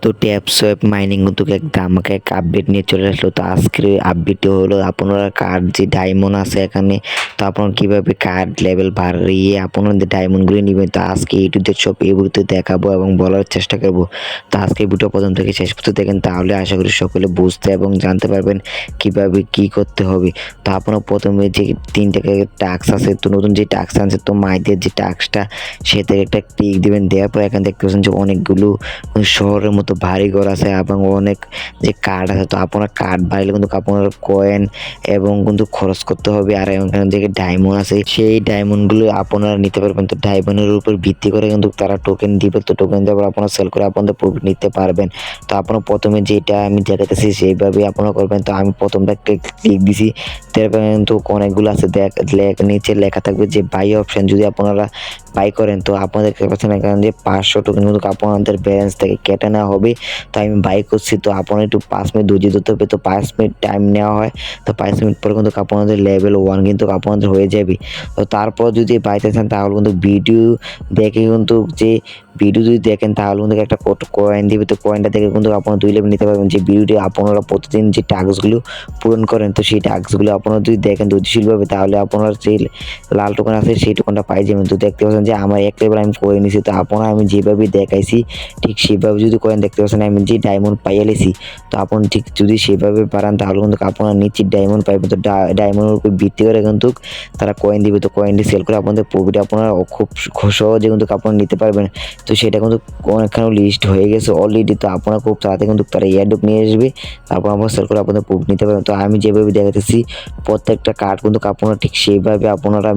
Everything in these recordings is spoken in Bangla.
তো ট্যাপ সোয়াপ মাইনিং কিন্তু একটা আমাকে এক আপডেট নিয়ে চলে আসলো। তো আজকের আপডেটটি হলো আপনারা কার্ড যে ডায়মন্ড আছে এখানে, তো আপনারা কীভাবে কার্ড লেভেল বাড়িয়ে আপনাদের ডায়মন্ডগুলি নেবেন। তো আজকে ইউটিউবে সব এই ভিডিওতে দেখাবো এবং বলার চেষ্টা করবো। তো আজকে ভিডিও প্রথম থেকে শেষ পর্যন্ত দেখেন, তাহলে আশা করি সকলে বুঝতে এবং জানতে পারবেন কীভাবে কী করতে হবে। তো আপনারা প্রথমে যে 3টা টাস্ক আছে, তো নতুন যে টাস্ক আছে, তো মাইদের যে টাস্কটা সেটা একটা ক্লিক দিবেন। দেওয়ার পর এখানে দেখতে পাচ্ছেন যে অনেকগুলো শহরের মতো ভারী ঘর আছে এবং অনেক যে কার্ড আছে। তো আপনার কার্ড বাড়লে কিন্তু আপনার কয়েন এবং কিন্তু খরচ করতে হবে। আর এখানে যে ডায়মন্ড আছে সেই ডায়মন্ডগুলো আপনারা নিতে পারবেন। তো ডায়মন্ডের উপর ভিত্তি করে কিন্তু তারা টোকেন দিবে। তো টোকেন দেওয়ার পর আপনারা সেল করে আপনাদের প্রফিট নিতে পারবেন। তো আপনারা প্রথমে যেটা আমি দেখাতেছি সেইভাবে আপনারা করবেন। তো আমি প্রথমটা ক্লিক দিছি, তারপরে কিন্তু অনেকগুলো আছে নিচে লেখা থাকবে যে বাই অপশন। যদি আপনারা বাই করেন তো আপনাদের পাচ্ছেন এখানে যে 500 টোকেন কিন্তু আপনাদের ব্যালেন্স থেকে কেটে নেওয়া হবে। তো আমি বাই করছি, তো আপনারা একটু 5 মিনিট ধৈর্য ধরতে হবে। তো 5 মিনিট টাইম নেওয়া হয়, তো 5 মিনিট পরে কিন্তু আপনাদের লেভেল 1 কিন্তু আপনাদের হয়ে যাবে। তো তারপর যদি বাইতে চান তাহলে কিন্তু ভিডিও দেখে কিন্তু যে ভিডিও যদি দেখেন তাহলে কিন্তু একটা কয়েন দিবে। তো কয়েনটা দেখে কিন্তু আপনারা 2 লেভেল নিতে পারবেন। যে ভিডিওটি আপনারা প্রতিদিন যে টাস্কগুলো পূরণ করেন, তো সেই টাস্কগুলো আপনারা যদি দেখেন ধৈর্যশীলভাবে তাহলে আপনারা যে লাল টোকেন আছে সেই টোকেনটা পাই যাবেন। তো দেখতে পাচ্ছেন যে আমার 1 লেভেল আমি করে নিয়েছি। তো আপনারা আমি যেভাবে দেখাইছি ঠিক সেভাবে যদি করেন, দেখতে পাচ্ছেন আমি যে ডায়মন্ড পাইয়ে লেছি। তো আপনি ঠিক যদি সেভাবে পারেন তাহলে কিন্তু আপনারা নিশ্চিত ডায়মন্ড পাইবেন। তো ডায়মন্ডের উপর ভিত্তি করে কিন্তু তারা কয়েন দিবে। তো কয়েনটি সেল করে আপনাদের প্রফিট আপনারা খুব সহজে কিন্তু আপনারা নিতে পারবেন। তো সেটা কিন্তু অনেকখানি লিস্ট হয়ে গেছে অলরেডি। তো আপনারা খুব তাড়াতাড়ি কিন্তু তারা এয়ারড্রপ নিয়ে আসবে, তারপর আপনারা সেল করে আপনাদের প্রফিট নিতে পারবেন। তো আমি যেভাবে দেখাতেছি প্রত্যেকটা কার্ড কিন্তু আপনারা ঠিক সেইভাবে আপনারা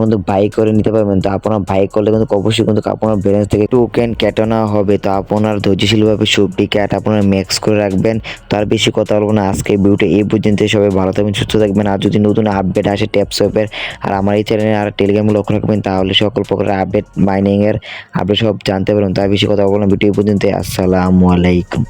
কিন্তু বাই করে নিতে পারবেন। তো আপনারা বাই করলে কিন্তু অবশ্যই কিন্তু আপনার ব্যালেন্স থেকে টোকেন কেটে নেওয়া হবে। তো আপনার ধৈর্যশীলভাবে সবটি ক্যাট আপনারা ম্যাক্স করে রাখবেন। তার বেশি কথা বলবো না, আজকে ভিডিওটা এই পর্যন্ত। সবাই ভালো থাকবেন, সুস্থ থাকবেন। আর যদি নতুন আপডেট আসে ট্যাপসপের আর আমার এই চ্যানেলে আর টেলিগ্রামে লক্ষ্য রাখবেন, তাহলে সকল প্রকার আপডেট মাইনিংয়ের আপডেট সব জানতে পারবেন। তার বেশি কথা বলবো না, ভিডিও পর্যন্ত। আসসালামু আলাইকুম।